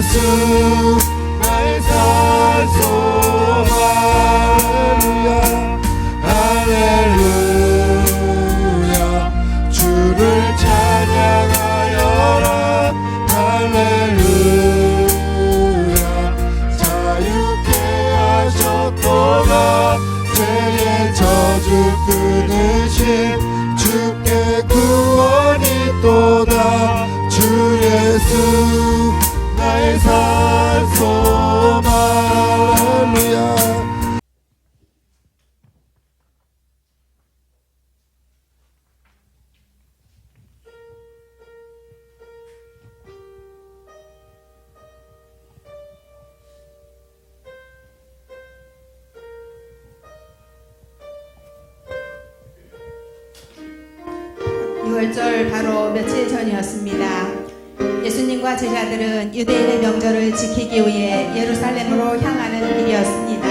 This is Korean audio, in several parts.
예수 나의 산소망 할렐루야 할렐루야 주를 찬양하여라 할렐루야 자유케 하셨도다 죄의 저주 끊으신 주께 구원이 또다 주 예수 나의 산소망 할렐루야. 유월절 바로 며칠 전이었습니다. 예수님과 제자들은 유대인의 명절을 지키기 위해 예루살렘으로 향하는 길이었습니다.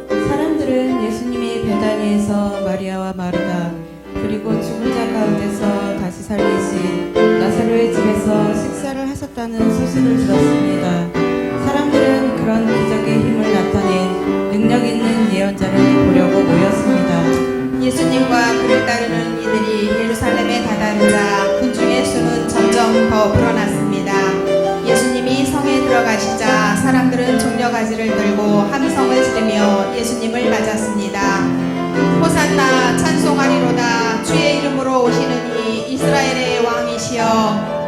사람들은 예수님이 베다니에서 마리아와 마르다 그리고 죽은 자 가운데서 다시 살리신 나사로의 집에서 식사를 하셨다는 소식을 들었습니다. 사람들은 그런 기적의 힘을 나타낸 능력 있는 예언자를 보려고 모였습니다. 예수님과 그를 따르는 이들이 예루살렘에 다다르자 군중의 수는 점점 더 불어났습니다. 예수님이 성에 들어가시자 사람들은 종려가지를 들고 함성을 지르며 예수님을 맞았습니다. 호산나 찬송하리로다 주의 이름으로 오시는 이 이스라엘의 왕이시여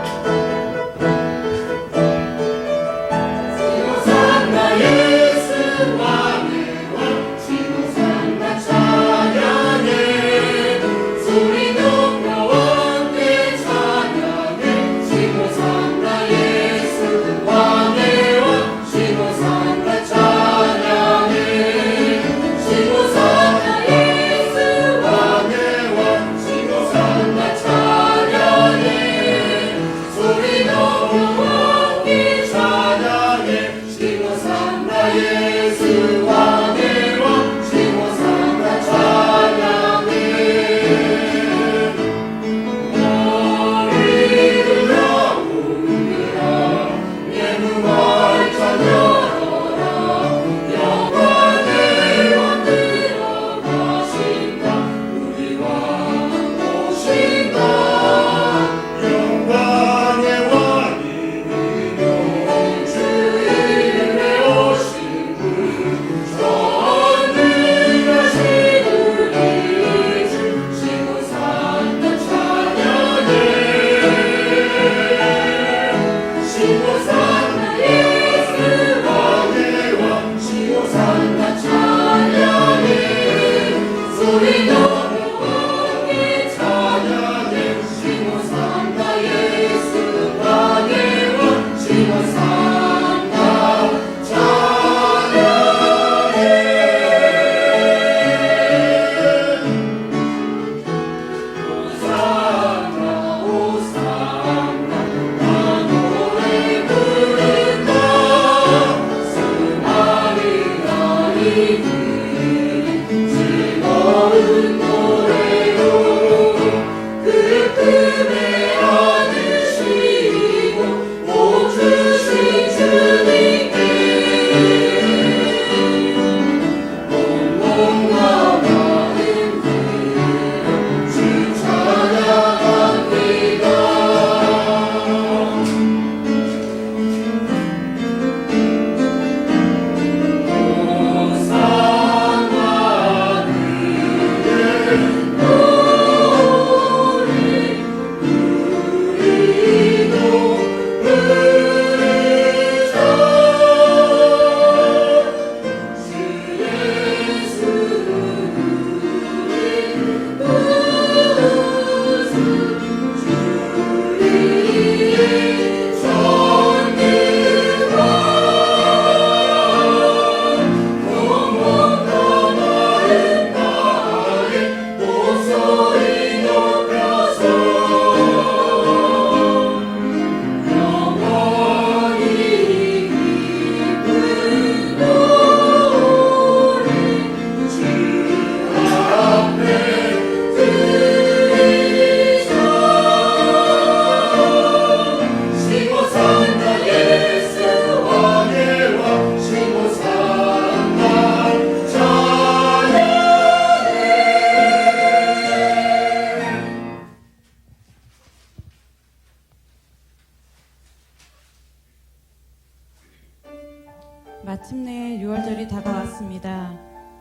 마침내 유월절이 다가왔습니다.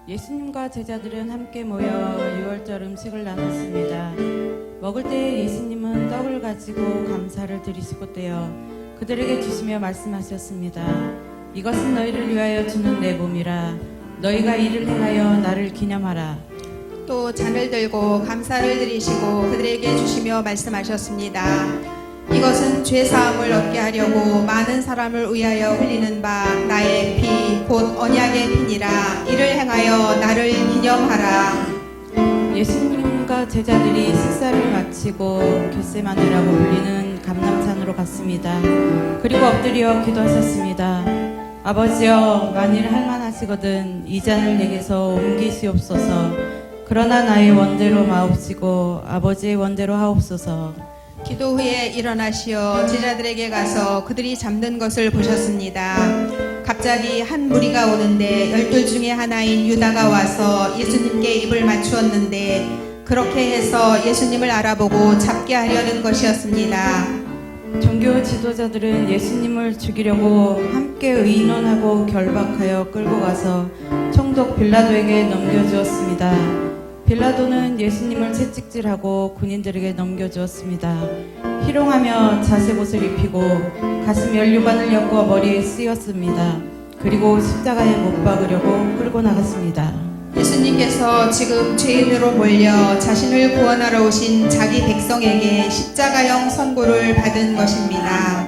예수님과 제자들은 함께 모여 유월절 음식을 나눴습니다. 먹을 때 예수님은 떡을 가지고 감사를 드리시고 떼어 그들에게 주시며 말씀하셨습니다. 이것은 너희를 위하여 주는 내 몸이라. 너희가 이를 행하여 나를 기념하라. 또 잔을 들고 감사를 드리시고 그들에게 주시며 말씀하셨습니다. 이것은 죄 사함을 얻게 하려고 많은 사람을 위하여 흘리는 바 나의 피 곧 언약의 피니라. 이를 행하여 나를 기념하라. 예수님과 제자들이 식사를 마치고 겟세마네라고 불리는 감람산으로 갔습니다. 그리고 엎드려 기도하셨습니다. 아버지여, 만일 할만하시거든 이 잔을 내게서 옮기시옵소서. 그러나 나의 원대로 마옵시고 아버지의 원대로 하옵소서. 기도 후에 일어나시어 제자들에게 가서 그들이 잠든 것을 보셨습니다. 갑자기 한 무리가 오는데 12 중에 하나인 유다가 와서 예수님께 입을 맞추었는데 그렇게 해서 예수님을 알아보고 잡게 하려는 것이었습니다. 종교 지도자들은 예수님을 죽이려고 함께 의논하고 결박하여 끌고 가서 총독 빌라도에게 넘겨주었습니다. 빌라도는 예수님을 채찍질하고 군인들에게 넘겨주었습니다. 희롱하며 자색옷을 입히고 가슴 연류관을 엮어 머리에 씌웠습니다. 그리고 십자가에 못 박으려고 끌고 나갔습니다. 예수님께서 지금 죄인으로 몰려 자신을 구원하러 오신 자기 백성에게 십자가형 선고를 받은 것입니다.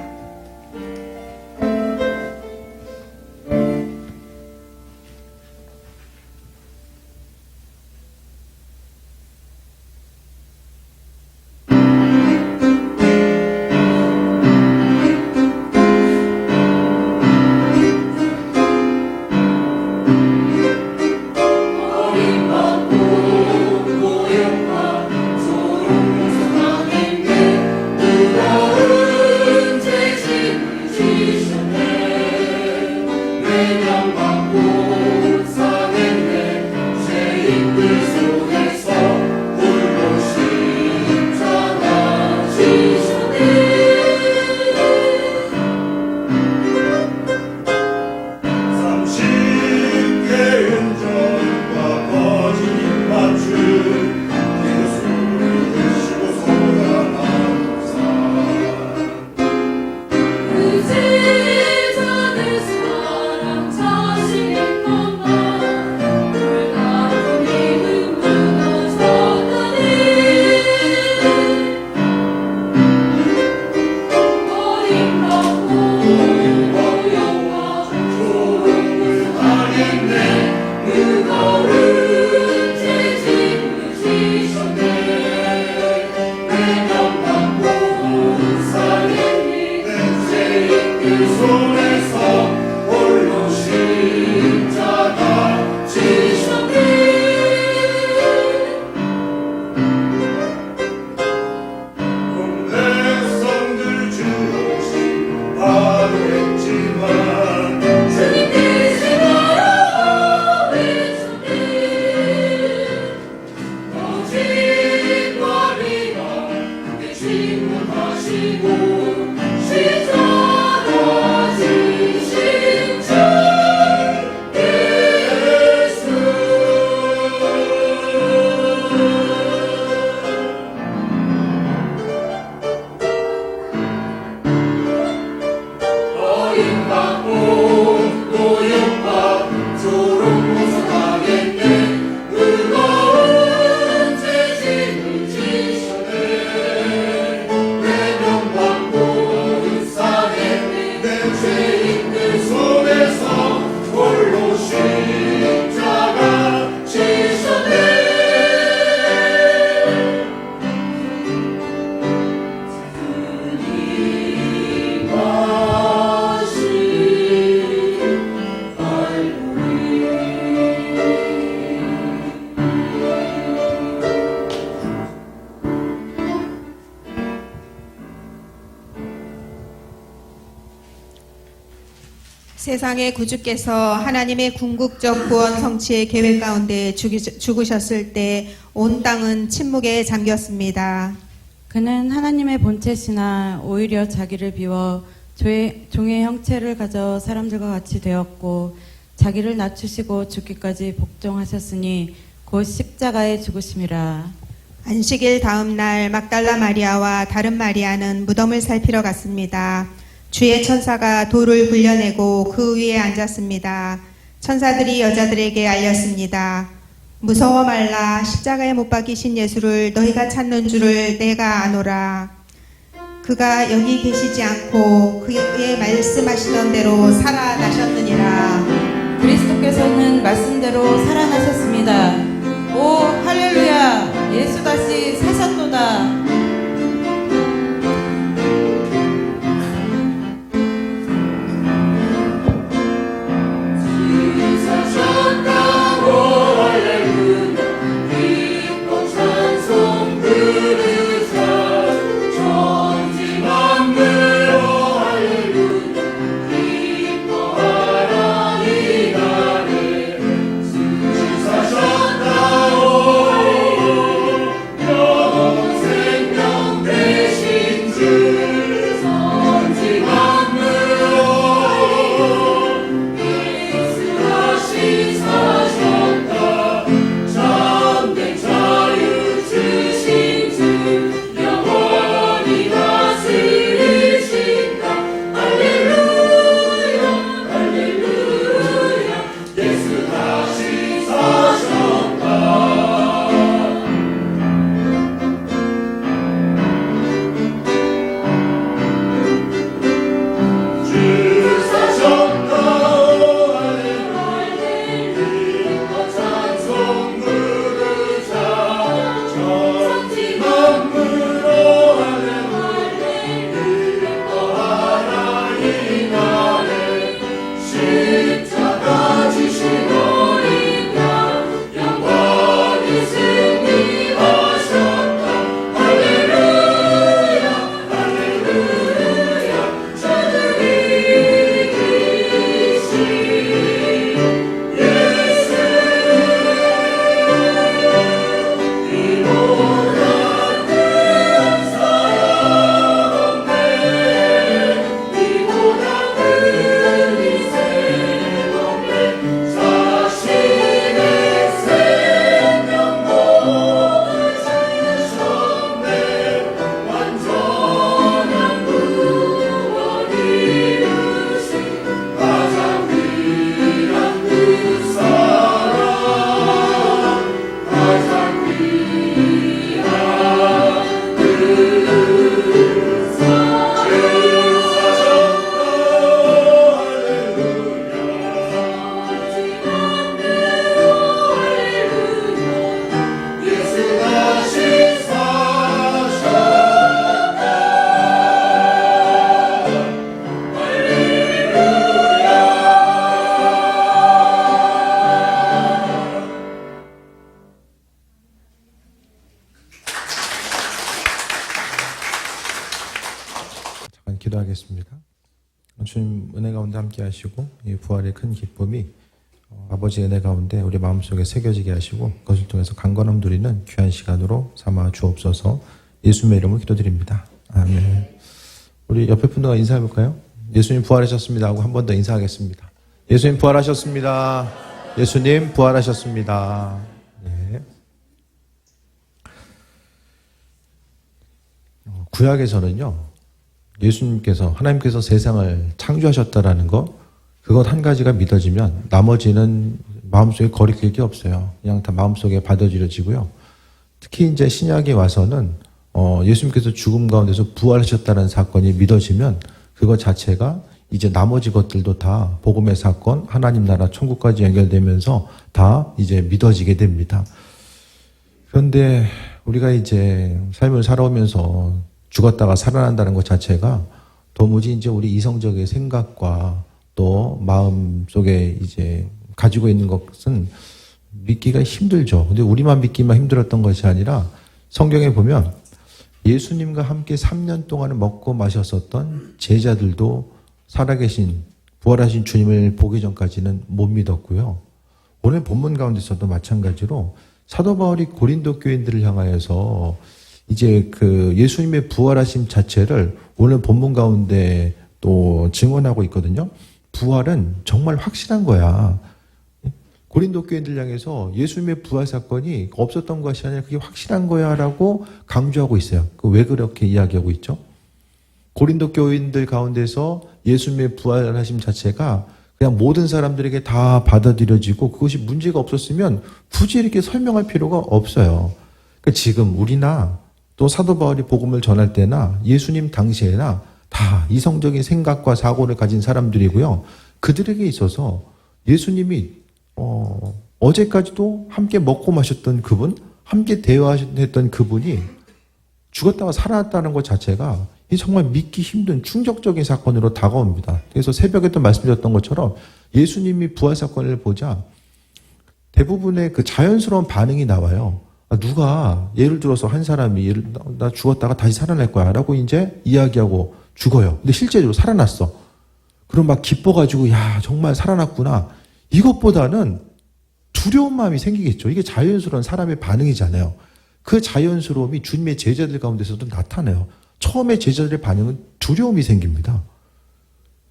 세상의 구주께서 하나님의 궁극적 구원 성취의 계획 가운데 죽으셨을 때 온 땅은 침묵에 잠겼습니다. 그는 하나님의 본체시나 오히려 자기를 비워 종의 형체를 가져 사람들과 같이 되었고 자기를 낮추시고 죽기까지 복종하셨으니 곧 십자가에 죽으심이라. 안식일 다음 날 막달라 마리아와 다른 마리아는 무덤을 살피러 갔습니다. 주의 천사가 돌을 굴려내고 그 위에 앉았습니다. 천사들이 여자들에게 알렸습니다. 무서워 말라. 십자가에 못 박히신 예수를 너희가 찾는 줄을 내가 아노라. 그가 여기 계시지 않고 그의 말씀하시던 대로 살아나셨느니라. 그리스도께서는 말씀대로 살아나셨습니다. 오 할렐루야. 예수 다시 사셨도다. 기도하겠습니다. 주님 은혜 가운데 함께 하시고 이 부활의 큰 기쁨이 아버지의 은혜 가운데 우리 마음속에 새겨지게 하시고 그것을 통해서 강건함 누리는 귀한 시간으로 삼아 주옵소서. 예수님의 이름으로 기도드립니다. 아멘. 우리 옆에 분들과 인사해 볼까요? 예수님 부활하셨습니다 하고 한 번 더 인사하겠습니다. 예수님 부활하셨습니다. 예수님 부활하셨습니다. 네. 구약에서는요, 예수님께서 하나님께서 세상을 창조하셨다라는 거, 그것 한 가지가 믿어지면 나머지는 마음속에 거리낄 게 없어요. 그냥 다 마음속에 받아들여지고요. 특히 이제 신약에 와서는 예수님께서 죽음 가운데서 부활하셨다는 사건이 믿어지면 그것 자체가 이제 나머지 것들도 다 복음의 사건, 하나님 나라, 천국까지 연결되면서 다 이제 믿어지게 됩니다. 그런데 우리가 이제 삶을 살아오면서 죽었다가 살아난다는 것 자체가 도무지 이제 우리 이성적인 생각과 또 마음 속에 이제 가지고 있는 것은 믿기가 힘들죠. 근데 우리만 믿기만 힘들었던 것이 아니라 성경에 보면 예수님과 함께 3년 동안 먹고 마셨었던 제자들도 살아계신 부활하신 주님을 보기 전까지는 못 믿었고요. 오늘 본문 가운데서도 마찬가지로 사도 바울이 고린도 교인들을 향하여서 이제 그 예수님의 부활하심 자체를 오늘 본문 가운데 또 증언하고 있거든요. 부활은 정말 확실한 거야. 고린도 교인들 향해서 예수님의 부활 사건이 없었던 것이 아니라 그게 확실한 거야 라고 강조하고 있어요. 왜 그렇게 이야기하고 있죠? 고린도 교인들 가운데서 예수님의 부활하심 자체가 그냥 모든 사람들에게 다 받아들여지고 그것이 문제가 없었으면 굳이 이렇게 설명할 필요가 없어요. 그러니까 지금 우리나 또 사도 바울이 복음을 전할 때나 예수님 당시에나 다 이성적인 생각과 사고를 가진 사람들이고요. 그들에게 있어서 예수님이 어제까지도 함께 먹고 마셨던 그분, 함께 대화했던 그분이 죽었다가 살아났다는 것 자체가 정말 믿기 힘든 충격적인 사건으로 다가옵니다. 그래서 새벽에도 말씀드렸던 것처럼 예수님이 부활 사건을 보자 대부분의 그 자연스러운 반응이 나와요. 누가 예를 들어서 한 사람이 나 죽었다가 다시 살아날 거야 라고 이제 이야기하고 죽어요. 근데 실제로 살아났어. 그럼 막 기뻐가지고 야 정말 살아났구나. 이것보다는 두려운 마음이 생기겠죠. 이게 자연스러운 사람의 반응이잖아요. 그 자연스러움이 주님의 제자들 가운데서도 나타나요. 처음에 제자들의 반응은 두려움이 생깁니다.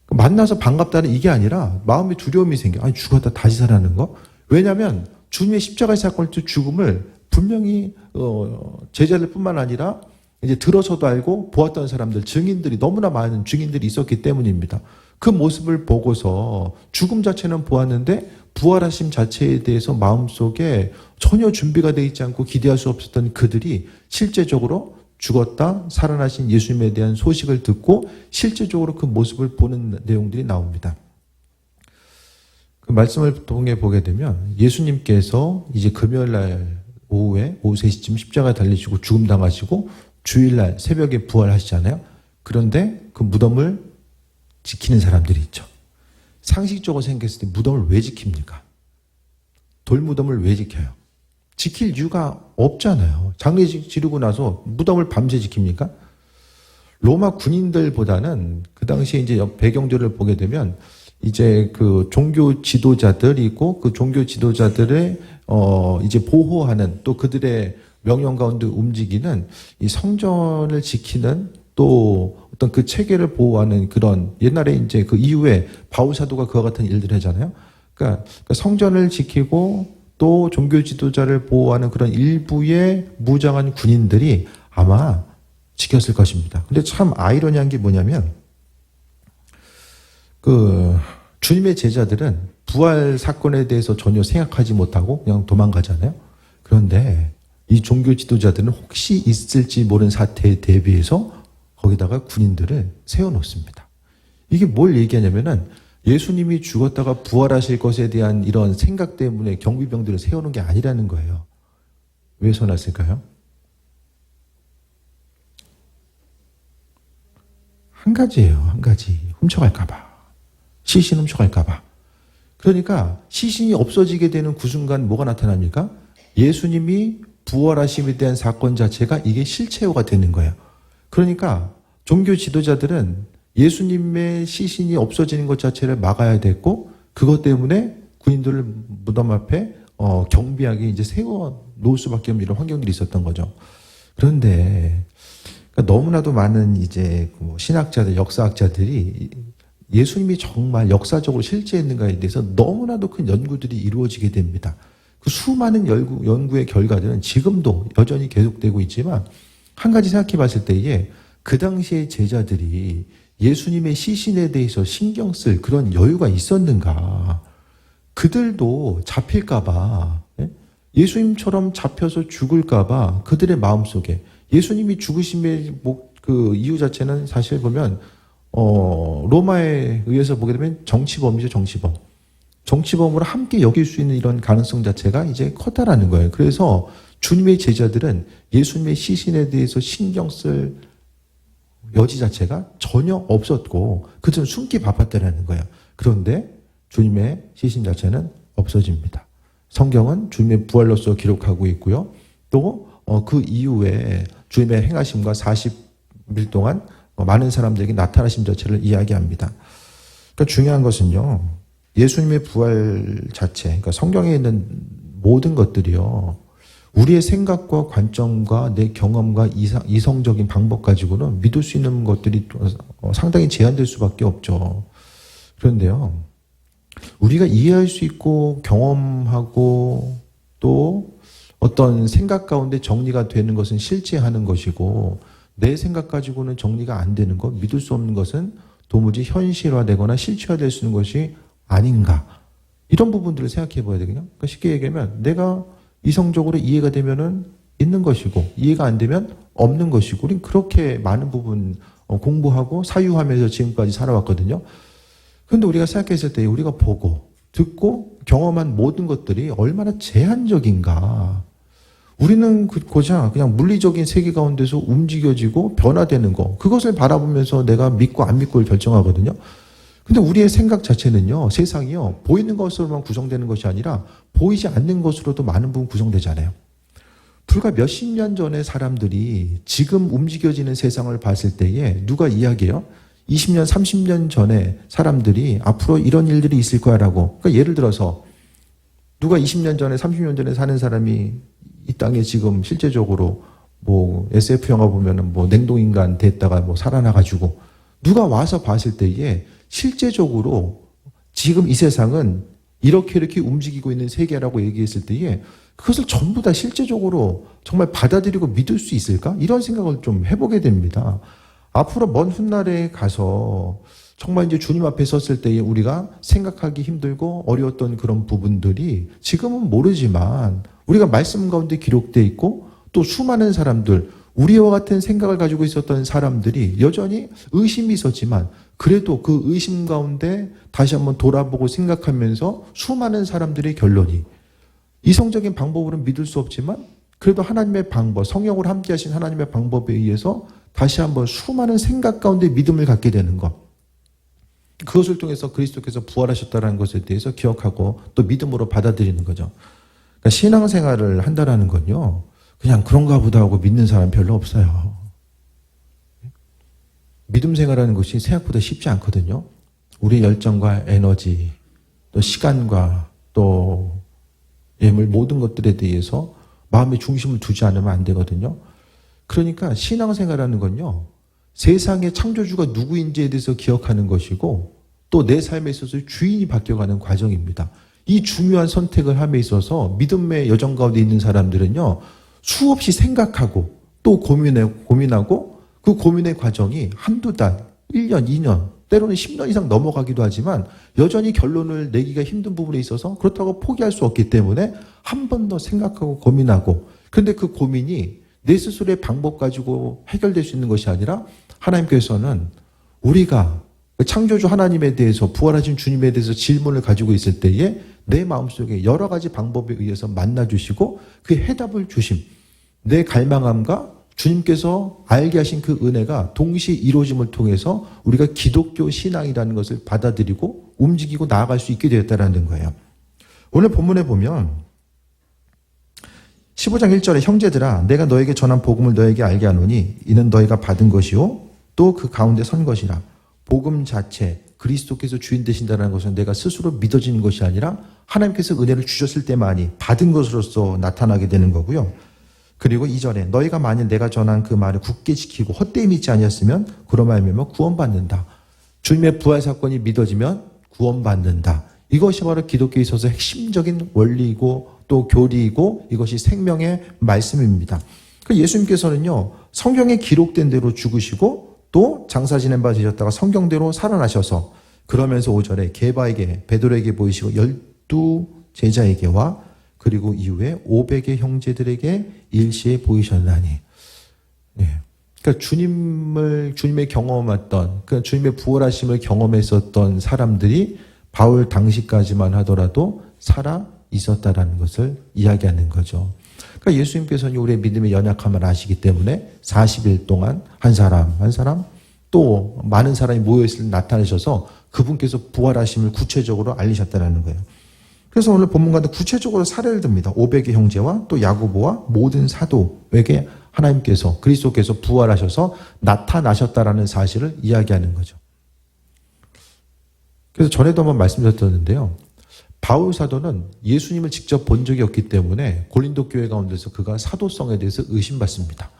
만나서 반갑다는 이게 아니라 마음에 두려움이 생겨. 아니 죽었다 다시 살아나는 거? 왜냐하면 주님의 십자가의 사건을 죽음을 분명히 제자들뿐만 아니라 이제 들어서도 알고 보았던 사람들, 증인들이 너무나 많은 증인들이 있었기 때문입니다. 그 모습을 보고서 죽음 자체는 보았는데 부활하심 자체에 대해서 마음속에 전혀 준비가 되어 있지 않고 기대할 수 없었던 그들이 실제적으로 죽었다 살아나신 예수님에 대한 소식을 듣고 실제적으로 그 모습을 보는 내용들이 나옵니다. 그 말씀을 통해 보게 되면 예수님께서 이제 금요일날 오후 3시쯤 십자가에 달리시고 죽음당하시고 주일날 새벽에 부활하시잖아요. 그런데 그 무덤을 지키는 사람들이 있죠. 상식적으로 생각했을 때 무덤을 왜 지킵니까? 돌무덤을 왜 지켜요? 지킬 이유가 없잖아요. 장례 지르고 나서 무덤을 밤새 지킵니까? 로마 군인들보다는 그 당시에 이제 배경들을 보게 되면 이제 그 종교 지도자들이 있고 그 종교 지도자들의 이제 보호하는 또 그들의 명령 가운데 움직이는 이 성전을 지키는 또 어떤 그 체계를 보호하는 그런 옛날에 이제 그 이후에 바울 사도가 그와 같은 일들을 하잖아요. 그러니까 성전을 지키고 또 종교 지도자를 보호하는 그런 일부의 무장한 군인들이 아마 지켰을 것입니다. 근데 참 아이러니한 게 뭐냐면 그 주님의 제자들은 부활 사건에 대해서 전혀 생각하지 못하고 그냥 도망가잖아요. 그런데 이 종교 지도자들은 혹시 있을지 모르는 사태에 대비해서 거기다가 군인들을 세워놓습니다. 이게 뭘 얘기하냐면은 예수님이 죽었다가 부활하실 것에 대한 이런 생각 때문에 경비병들을 세우는 게 아니라는 거예요. 왜 세워놨을까요? 한 가지예요. 한 가지. 훔쳐갈까봐. 시신 훔쳐갈까봐. 그러니까 시신이 없어지게 되는 그 순간 뭐가 나타납니까? 예수님이 부활하심에 대한 사건 자체가 이게 실체화가 되는 거예요. 그러니까 종교 지도자들은 예수님의 시신이 없어지는 것 자체를 막아야 됐고 그것 때문에 군인들을 무덤 앞에 경비하게 이제 세워 놓을 수밖에 없는 이런 환경들이 있었던 거죠. 그런데 그러니까 너무나도 많은 이제 신학자들, 역사학자들이 예수님이 정말 역사적으로 실제했는가에 대해서 너무나도 큰 연구들이 이루어지게 됩니다. 그 수많은 연구의 결과들은 지금도 여전히 계속되고 있지만 한 가지 생각해 봤을 때에 그 당시의 제자들이 예수님의 시신에 대해서 신경 쓸 그런 여유가 있었는가? 그들도 잡힐까봐, 예수님처럼 잡혀서 죽을까봐 그들의 마음속에 예수님이 죽으심의 그 이유 자체는 사실 보면 로마에 의해서 보게 되면 정치범이죠, 정치범. 정치범으로 함께 여길 수 있는 이런 가능성 자체가 이제 컸다라는 거예요. 그래서 주님의 제자들은 예수님의 시신에 대해서 신경 쓸 여지 자체가 전혀 없었고 그들은 숨기 바빴다라는 거예요. 그런데 주님의 시신 자체는 없어집니다. 성경은 주님의 부활로서 기록하고 있고요. 또 그 이후에 주님의 행하심과 40일 동안 많은 사람들에게 나타나심 자체를 이야기합니다. 그러니까 중요한 것은요. 예수님의 부활 자체, 그러니까 성경에 있는 모든 것들이요. 우리의 생각과 관점과 내 경험과 이성적인 방법 가지고는 믿을 수 있는 것들이 상당히 제한될 수밖에 없죠. 그런데요, 우리가 이해할 수 있고 경험하고 또 어떤 생각 가운데 정리가 되는 것은 실제하는 것이고, 내 생각 가지고는 정리가 안 되는 것, 믿을 수 없는 것은 도무지 현실화되거나 실체화될 수 있는 것이 아닌가. 이런 부분들을 생각해 봐야 되거든요. 그러니까 쉽게 얘기하면 내가 이성적으로 이해가 되면은 있는 것이고, 이해가 안 되면 없는 것이고, 우린 그렇게 많은 부분 공부하고 사유하면서 지금까지 살아왔거든요. 그런데 우리가 생각했을 때 우리가 보고 듣고 경험한 모든 것들이 얼마나 제한적인가. 우리는 고작 그냥 물리적인 세계 가운데서 움직여지고 변화되는 거, 그것을 바라보면서 내가 믿고 안 믿고를 결정하거든요. 근데 우리의 생각 자체는요, 세상이요, 보이는 것으로만 구성되는 것이 아니라 보이지 않는 것으로도 많은 부분 구성되잖아요. 불과 몇십 년 전에 사람들이 지금 움직여지는 세상을 봤을 때에 누가 이야기해요? 20년, 30년 전에 사람들이 앞으로 이런 일들이 있을 거야 라고. 그러니까 예를 들어서 누가 20년 전에, 30년 전에 사는 사람이 이 땅에 지금 실제적으로 뭐 SF 영화 보면은 뭐 냉동인간 됐다가 뭐 살아나가지고 누가 와서 봤을 때에 실제적으로 지금 이 세상은 이렇게 움직이고 있는 세계라고 얘기했을 때에 그것을 전부 다 실제적으로 정말 받아들이고 믿을 수 있을까? 이런 생각을 좀 해보게 됩니다. 앞으로 먼 훗날에 가서 정말 이제 주님 앞에 섰을 때에 우리가 생각하기 힘들고 어려웠던 그런 부분들이 지금은 모르지만 우리가 말씀 가운데 기록되어 있고 또 수많은 사람들, 우리와 같은 생각을 가지고 있었던 사람들이 여전히 의심이 있었지만 그래도 그 의심 가운데 다시 한번 돌아보고 생각하면서 수많은 사람들의 결론이 이성적인 방법으로는 믿을 수 없지만 그래도 하나님의 방법, 성령으로 함께 하신 하나님의 방법에 의해서 다시 한번 수많은 생각 가운데 믿음을 갖게 되는 것. 그것을 통해서 그리스도께서 부활하셨다는 것에 대해서 기억하고 또 믿음으로 받아들이는 거죠. 그러니까 신앙생활을 한다는 건요, 그냥 그런가 보다 하고 믿는 사람 별로 없어요. 믿음 생활하는 것이 생각보다 쉽지 않거든요. 우리의 열정과 에너지, 또 시간과 또 예물 모든 것들에 대해서 마음의 중심을 두지 않으면 안 되거든요. 그러니까 신앙생활하는 건요, 세상의 창조주가 누구인지에 대해서 기억하는 것이고 또 내 삶에 있어서 주인이 바뀌어가는 과정입니다. 이 중요한 선택을 함에 있어서 믿음의 여정 가운데 있는 사람들은요, 수없이 생각하고 또 고민하고 그 고민의 과정이 한두 달, 1년, 2년, 때로는 10년 이상 넘어가기도 하지만 여전히 결론을 내기가 힘든 부분에 있어서 그렇다고 포기할 수 없기 때문에 한 번 더 생각하고 고민하고, 그런데 그 고민이 내 스스로의 방법 가지고 해결될 수 있는 것이 아니라 하나님께서는 우리가 창조주 하나님에 대해서, 부활하신 주님에 대해서 질문을 가지고 있을 때에 내 마음속에 여러 가지 방법에 의해서 만나주시고 그 해답을 주심, 내 갈망함과 주님께서 알게 하신 그 은혜가 동시에 이루어짐을 통해서 우리가 기독교 신앙이라는 것을 받아들이고 움직이고 나아갈 수 있게 되었다는 거예요. 오늘 본문에 보면 15장 1절에 형제들아 내가 너에게 전한 복음을 너에게 알게 하노니 이는 너희가 받은 것이요 또 그 가운데 선 것이라. 복음 자체, 그리스도께서 주인 되신다는 것은 내가 스스로 믿어지는 것이 아니라 하나님께서 은혜를 주셨을 때만이 받은 것으로서 나타나게 되는 거고요. 그리고 2절에 너희가 만일 내가 전한 그 말을 굳게 지키고 헛되이 믿지 아니었으면 그로 말미암아 구원받는다. 주님의 부활 사건이 믿어지면 구원받는다. 이것이 바로 기독교에 있어서 핵심적인 원리이고 또 교리이고 이것이 생명의 말씀입니다. 예수님께서는요, 성경에 기록된 대로 죽으시고 또 장사 지낸 바 되셨다가 성경대로 살아나셔서 그러면서 5절에 게바에게, 베드로에게 보이시고 12 제자에게와 그리고 이후에 500의 형제들에게 일시에 보이셨나니. 네. 그러니까 주님의 경험했던, 그러니까 주님의 부활하심을 경험했었던 사람들이 바울 당시까지만 하더라도 살아 있었다라는 것을 이야기하는 거죠. 그러니까 예수님께서는 우리의 믿음의 연약함을 아시기 때문에 40일 동안 한 사람 또 많은 사람이 모여있을 때 나타나셔서 그분께서 부활하심을 구체적으로 알리셨다는 거예요. 그래서 오늘 본문 가운데 구체적으로 사례를 듭니다. 500의 형제와 또 야고보와 모든 사도에게 하나님께서, 그리스도께서 부활하셔서 나타나셨다라는 사실을 이야기하는 거죠. 그래서 전에도 한번 말씀드렸는데요. 바울 사도는 예수님을 직접 본 적이 없기 때문에 고린도 교회 가운데서 그가 사도성에 대해서 의심받습니다.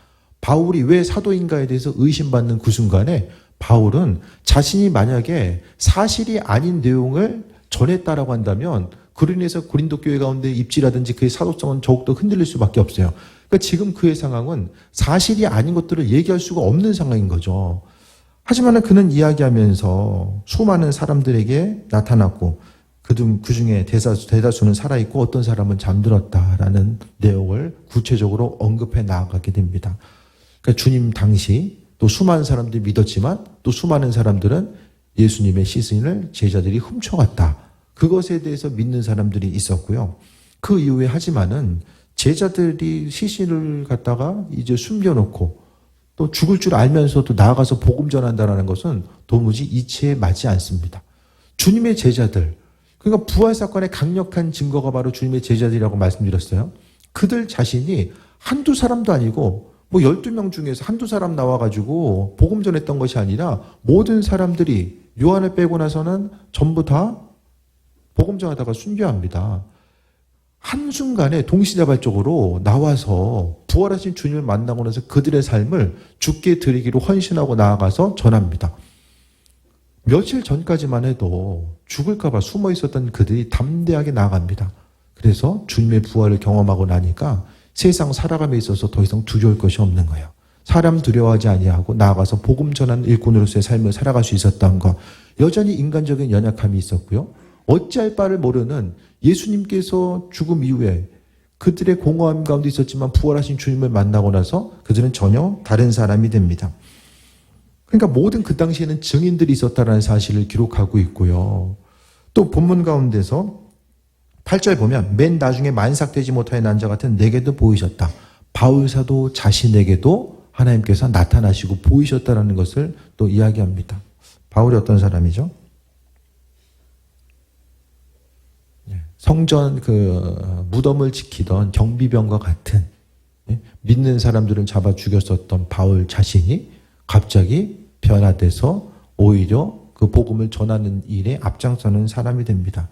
바울이 왜 사도인가에 대해서 의심받는 그 순간에 바울은 자신이 만약에 사실이 아닌 내용을 전했다라고 한다면 그로 인해서 고린도 교회 가운데 입지라든지 그의 사도성은 더욱더 흔들릴 수밖에 없어요. 그러니까 지금 그의 상황은 사실이 아닌 것들을 얘기할 수가 없는 상황인 거죠. 하지만 그는 이야기하면서 수많은 사람들에게 나타났고 그 중에 대다수는 살아있고 어떤 사람은 잠들었다라는 내용을 구체적으로 언급해 나아가게 됩니다. 그러니까 주님 당시 또 수많은 사람들이 믿었지만 또 수많은 사람들은 예수님의 시신을 제자들이 훔쳐갔다. 그것에 대해서 믿는 사람들이 있었고요. 그 이후에 하지만은 제자들이 시신을 갖다가 이제 숨겨놓고 또 죽을 줄 알면서도 나아가서 복음 전한다는 것은 도무지 이치에 맞지 않습니다. 주님의 제자들, 그러니까 부활 사건의 강력한 증거가 바로 주님의 제자들이라고 말씀드렸어요. 그들 자신이 한두 사람도 아니고 12명 중에서 한두 사람 나와가지고 복음 전했던 것이 아니라 모든 사람들이 요한을 빼고 나서는 전부 다 복음 전하다가 순교합니다. 한순간에 동시다발적으로 나와서 부활하신 주님을 만나고 나서 그들의 삶을 주께 드리기로 헌신하고 나아가서 전합니다. 며칠 전까지만 해도 죽을까봐 숨어 있었던 그들이 담대하게 나아갑니다. 그래서 주님의 부활을 경험하고 나니까 세상 살아감에 있어서 더 이상 두려울 것이 없는 거예요. 사람 두려워하지 아니하고 나아가서 복음 전하는 일꾼으로서의 삶을 살아갈 수 있었던 것. 여전히 인간적인 연약함이 있었고요. 어찌할 바를 모르는 예수님께서 죽음 이후에 그들의 공허함 가운데 있었지만 부활하신 주님을 만나고 나서 그들은 전혀 다른 사람이 됩니다. 그러니까 모든 그 당시에는 증인들이 있었다는 사실을 기록하고 있고요. 또 본문 가운데서 8절 보면 맨 나중에 만삭되지 못하여 난 자 같은 내게도 보이셨다. 바울 사도 자신에게도 하나님께서 나타나시고 보이셨다는 것을 또 이야기합니다. 바울이 어떤 사람이죠? 성전 무덤을 지키던 경비병과 같은 믿는 사람들을 잡아 죽였었던 바울 자신이 갑자기 변화돼서 오히려 그 복음을 전하는 일에 앞장서는 사람이 됩니다.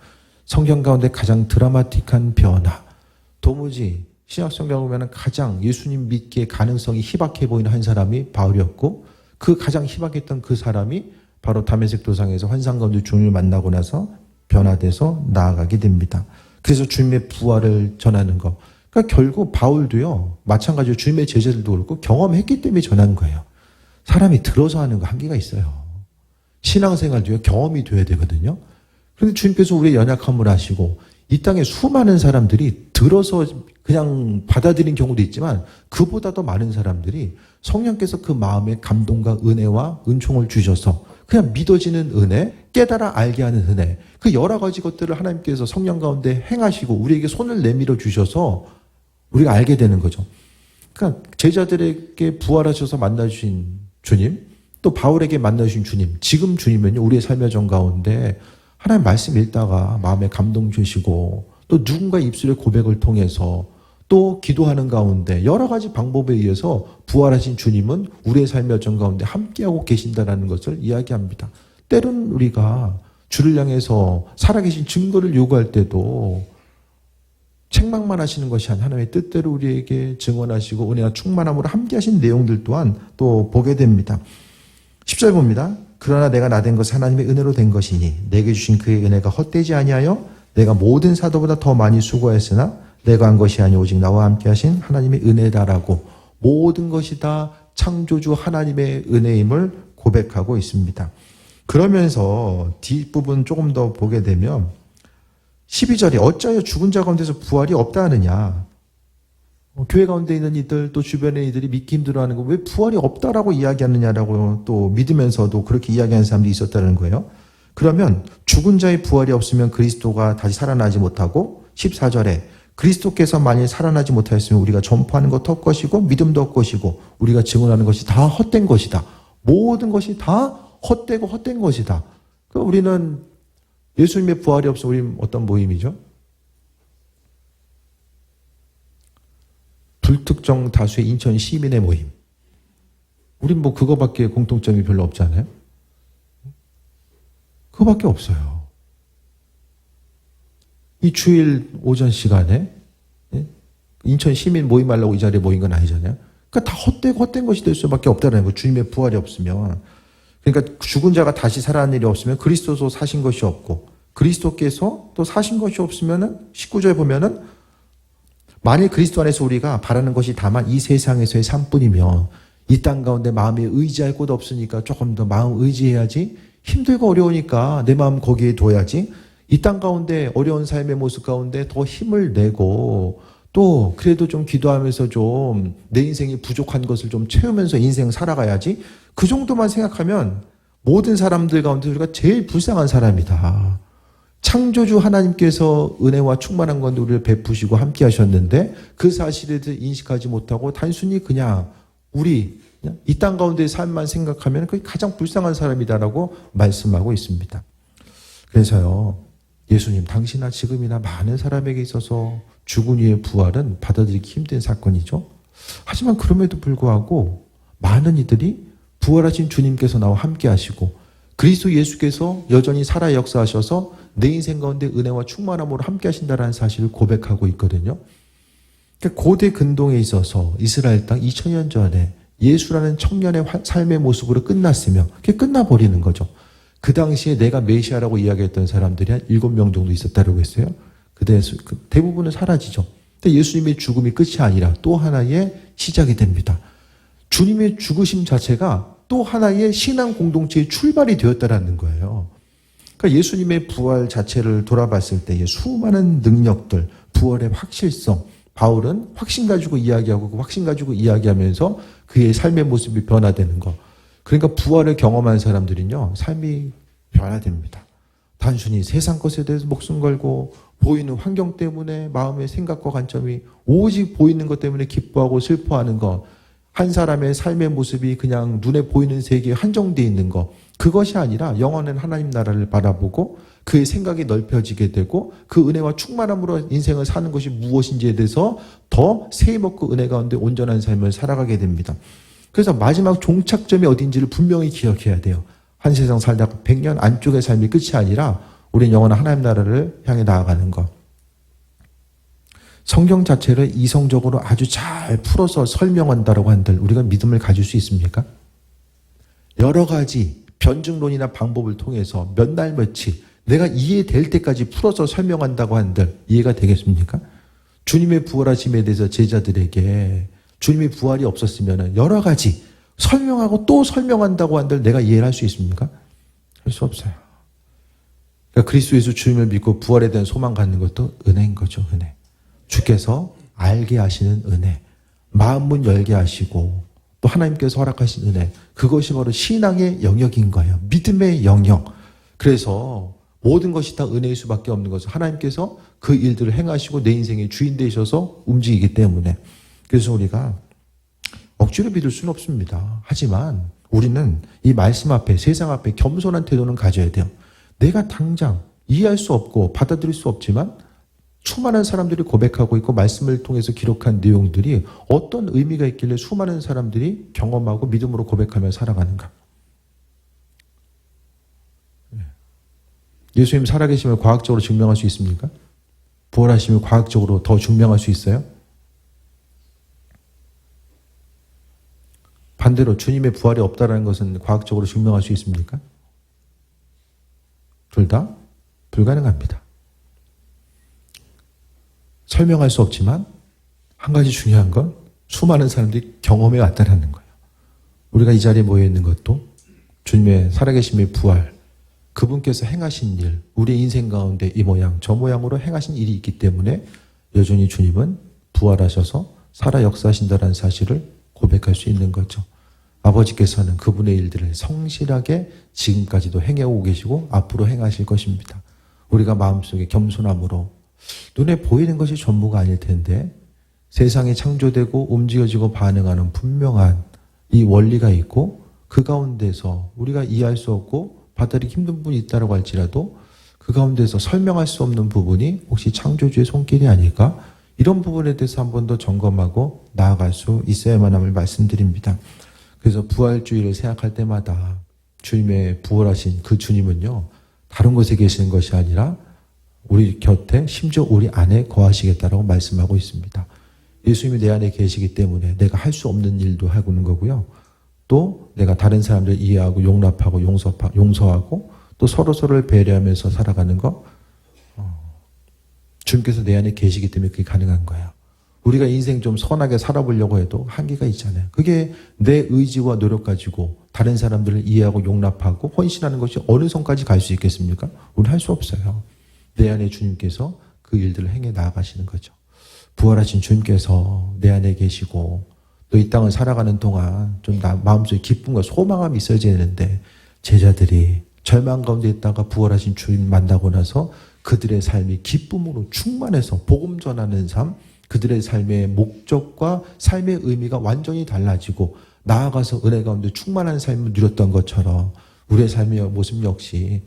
성경 가운데 가장 드라마틱한 변화, 도무지 신약 성경을 보면 가장 예수님 믿기에 가능성이 희박해 보이는 한 사람이 바울이었고 그 가장 희박했던 그 사람이 바로 다메섹 도상에서 환상 가운데 주님을 만나고 나서 변화돼서 나아가게 됩니다. 그래서 주님의 부활을 전하는 것. 그러니까 결국 바울도요, 마찬가지로 주님의 제자들도 그렇고 경험했기 때문에 전하는 거예요. 사람이 들어서 하는 거 한계가 있어요. 신앙생활도요, 경험이 돼야 되거든요. 그런데 주님께서 우리의 연약함을 아시고 이 땅에 수많은 사람들이 들어서 그냥 받아들인 경우도 있지만 그보다 더 많은 사람들이 성령께서 그 마음에 감동과 은혜와 은총을 주셔서 그냥 믿어지는 은혜, 깨달아 알게 하는 은혜, 그 여러 가지 것들을 하나님께서 성령 가운데 행하시고 우리에게 손을 내밀어 주셔서 우리가 알게 되는 거죠. 그러니까 제자들에게 부활하셔서 만나주신 주님, 또 바울에게 만나주신 주님, 지금 주님은요, 우리의 삶의 전 가운데 하나님 말씀 읽다가 마음에 감동 주시고 또 누군가 입술의 고백을 통해서 또 기도하는 가운데 여러 가지 방법에 의해서 부활하신 주님은 우리의 삶의 여정 가운데 함께하고 계신다는 것을 이야기합니다. 때론 우리가 주를 향해서 살아계신 증거를 요구할 때도 책망만 하시는 것이 아니라 하나님의 뜻대로 우리에게 증언하시고 은혜와 충만함으로 함께하신 내용들 또한 또 보게 됩니다. 10절 봅니다. 그러나 내가 나된 것은 하나님의 은혜로 된 것이니 내게 주신 그의 은혜가 헛되지 아니하여 내가 모든 사도보다 더 많이 수고했으나 내가 한 것이 아니 오직 나와 함께 하신 하나님의 은혜다라고 모든 것이 다 창조주 하나님의 은혜임을 고백하고 있습니다. 그러면서 뒷부분 조금 더 보게 되면 12절에 어찌하여 죽은 자 가운데서 부활이 없다 하느냐. 교회 가운데 있는 이들 또 주변의 이들이 믿기 힘들어하는 거 왜 부활이 없다라고 이야기하느냐라고 또 믿으면서도 그렇게 이야기하는 사람들이 있었다는 거예요. 그러면 죽은 자의 부활이 없으면 그리스도가 다시 살아나지 못하고 14절에 그리스도께서 만일 살아나지 못하였으면 우리가 전파하는 것 헛것이고 믿음도 헛것이고 우리가 증언하는 것이 다 헛된 것이다. 모든 것이 다 헛되고 헛된 것이다. 그러니까 우리는 예수님의 부활이 없으면 우리는 어떤 모임이죠? 불특정 다수의 인천 시민의 모임. 우린 뭐 그거밖에 공통점이 별로 없잖아요. 그거밖에 없어요. 이 주일 오전 시간에 인천 시민 모임하려고 이 자리에 모인 건 아니잖아요. 그러니까 다 헛된 것이 될 수밖에 없다는 거예요. 주님의 부활이 없으면. 그러니까 죽은 자가 다시 살아난 일이 없으면 그리스도도 사신 것이 없고 그리스도께서 또 사신 것이 없으면은 19절에 보면은 만일 그리스도 안에서 우리가 바라는 것이 다만 이 세상에서의 삶뿐이며 이 땅 가운데 마음에 의지할 곳 없으니까 조금 더 마음 의지해야지 힘들고 어려우니까 내 마음 거기에 둬야지 이 땅 가운데 어려운 삶의 모습 가운데 더 힘을 내고 또 그래도 좀 기도하면서 좀 내 인생이 부족한 것을 좀 채우면서 인생 살아가야지 그 정도만 생각하면 모든 사람들 가운데 우리가 제일 불쌍한 사람이다. 창조주 하나님께서 은혜와 충만한 건데 우리를 베푸시고 함께 하셨는데 그 사실에 대해 인식하지 못하고 단순히 그냥 우리 이 땅 가운데의 삶만 생각하면 그게 가장 불쌍한 사람이다라고 말씀하고 있습니다. 그래서요, 예수님, 당시나 지금이나 많은 사람에게 있어서 죽은 이의 부활은 받아들이기 힘든 사건이죠. 하지만 그럼에도 불구하고 많은 이들이 부활하신 주님께서 나와 함께 하시고 그리스도 예수께서 여전히 살아 역사하셔서 내 인생 가운데 은혜와 충만함으로 함께 하신다는 사실을 고백하고 있거든요. 그러니까 고대 근동에 있어서 이스라엘 땅 2000년 전에 예수라는 청년의 삶의 모습으로 끝났으며 그게 끝나버리는 거죠. 그 당시에 내가 메시아라고 이야기했던 사람들이 한 7명 정도 있었다고 했어요. 대부분은 사라지죠. 근데 예수님의 죽음이 끝이 아니라 또 하나의 시작이 됩니다. 주님의 죽으심 자체가 또 하나의 신앙 공동체의 출발이 되었다라는 거예요. 그러니까 예수님의 부활 자체를 돌아봤을 때의 수많은 능력들, 부활의 확실성, 바울은 확신 가지고 이야기하고 그 확신 가지고 이야기하면서 그의 삶의 모습이 변화되는 거. 그러니까 부활을 경험한 사람들은요, 삶이 변화됩니다. 단순히 세상 것에 대해서 목숨 걸고 보이는 환경 때문에 마음의 생각과 관점이 오직 보이는 것 때문에 기뻐하고 슬퍼하는 것, 한 사람의 삶의 모습이 그냥 눈에 보이는 세계에 한정되어 있는 것, 그것이 아니라 영원한 하나님 나라를 바라보고 그의 생각이 넓혀지게 되고 그 은혜와 충만함으로 인생을 사는 것이 무엇인지에 대해서 더 세임없고 은혜 가운데 온전한 삶을 살아가게 됩니다. 그래서 마지막 종착점이 어딘지를 분명히 기억해야 돼요. 한 세상 살다가 100년 안쪽의 삶이 끝이 아니라 우리는 영원한 하나님 나라를 향해 나아가는 것. 성경 자체를 이성적으로 아주 잘 풀어서 설명한다라고 한들 우리가 믿음을 가질 수 있습니까? 여러 가지 변증론이나 방법을 통해서 몇 날 며칠 내가 이해될 때까지 풀어서 설명한다고 한들 이해가 되겠습니까? 주님의 부활하심에 대해서 제자들에게 주님의 부활이 없었으면 여러 가지 설명하고 또 설명한다고 한들 내가 이해를 할 수 있습니까? 할 수 없어요. 그러니까 그리스도 예수 주님을 믿고 부활에 대한 소망 갖는 것도 은혜인 거죠. 은혜. 주께서 알게 하시는 은혜, 마음문 열게 하시고 또 하나님께서 허락하신 은혜, 그것이 바로 신앙의 영역인 거예요. 믿음의 영역. 그래서 모든 것이 다 은혜일 수밖에 없는 것은 하나님께서 그 일들을 행하시고 내 인생의 주인 되셔서 움직이기 때문에. 그래서 우리가 억지로 믿을 수는 없습니다. 하지만 우리는 이 말씀 앞에, 세상 앞에 겸손한 태도는 가져야 돼요. 내가 당장 이해할 수 없고 받아들일 수 없지만 수많은 사람들이 고백하고 있고 말씀을 통해서 기록한 내용들이 어떤 의미가 있길래 수많은 사람들이 경험하고 믿음으로 고백하며 살아가는가. 예수님 살아계심을 과학적으로 증명할 수 있습니까? 부활하심을 과학적으로 더 증명할 수 있어요? 반대로 주님의 부활이 없다는 것은 과학적으로 증명할 수 있습니까? 둘 다 불가능합니다. 설명할 수 없지만 한 가지 중요한 건 수많은 사람들이 경험해 왔다는 거예요. 우리가 이 자리에 모여 있는 것도 주님의 살아계심의 부활, 그분께서 행하신 일, 우리의 인생 가운데 이 모양 저 모양으로 행하신 일이 있기 때문에 여전히 주님은 부활하셔서 살아 역사하신다는 사실을 고백할 수 있는 거죠. 아버지께서는 그분의 일들을 성실하게 지금까지도 행해오고 계시고 앞으로 행하실 것입니다. 우리가 마음속에 겸손함으로 눈에 보이는 것이 전부가 아닐 텐데 세상이 창조되고 움직여지고 반응하는 분명한 이 원리가 있고 그 가운데서 우리가 이해할 수 없고 받아들이기 힘든 부분이 있다고 할지라도 그 가운데서 설명할 수 없는 부분이 혹시 창조주의 손길이 아닐까? 이런 부분에 대해서 한 번 더 점검하고 나아갈 수 있어야만 함을 말씀드립니다. 그래서 부활주의를 생각할 때마다 주님의 부활하신 그 주님은요, 다른 곳에 계시는 것이 아니라 우리 곁에 심지어 우리 안에 거하시겠다라고 말씀하고 있습니다. 예수님이 내 안에 계시기 때문에 내가 할 수 없는 일도 하고는 거고요. 또 내가 다른 사람들 이해하고 용납하고 용서하고 또 서로를 배려하면서 살아가는 거 주님께서 내 안에 계시기 때문에 그게 가능한 거예요. 우리가 인생 좀 선하게 살아보려고 해도 한계가 있잖아요. 그게 내 의지와 노력 가지고 다른 사람들을 이해하고 용납하고 헌신하는 것이 어느 선까지 갈 수 있겠습니까? 우리는 할 수 없어요. 내 안에 주님께서 그 일들을 행해 나아가시는 거죠. 부활하신 주님께서 내 안에 계시고 또 이 땅을 살아가는 동안 좀 마음속에 기쁨과 소망함이 있어야 되는데 제자들이 절망 가운데 있다가 부활하신 주님 만나고 나서 그들의 삶이 기쁨으로 충만해서 복음 전하는 삶, 그들의 삶의 목적과 삶의 의미가 완전히 달라지고 나아가서 은혜 가운데 충만한 삶을 누렸던 것처럼 우리의 삶의 모습 역시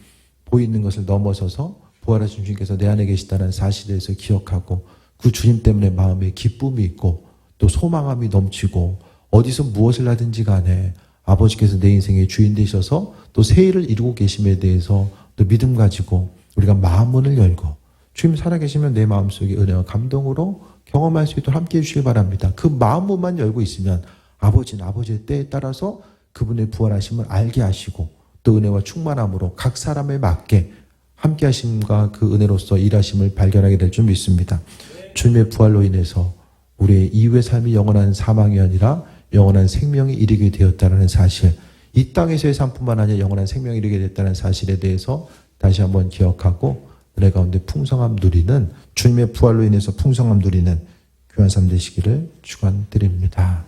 보이는 것을 넘어서서 부활하신 주님께서 내 안에 계시다는 사실에 대해서 기억하고 그 주님 때문에 마음에 기쁨이 있고 또 소망함이 넘치고 어디서 무엇을 하든지 간에 아버지께서 내 인생의 주인 되셔서 또 새 일을 이루고 계심에 대해서 또 믿음 가지고 우리가 마음문을 열고 주님 살아계시면 내 마음속에 은혜와 감동으로 경험할 수 있도록 함께해 주시기 바랍니다. 그 마음문만 열고 있으면 아버지는 아버지의 때에 따라서 그분의 부활하심을 알게 하시고 또 은혜와 충만함으로 각 사람에 맞게 함께 하심과 그 은혜로서 일하심을 발견하게 될 줄 믿습니다. 주님의 부활로 인해서 우리의 이후의 삶이 영원한 사망이 아니라 영원한 생명이 이르게 되었다는 사실, 이 땅에서의 삶뿐만 아니라 영원한 생명이 이르게 됐다는 사실에 대해서 다시 한번 기억하고 은혜 가운데 풍성함 누리는, 주님의 부활로 인해서 풍성함 누리는 귀한 삶 되시기를 축원드립니다.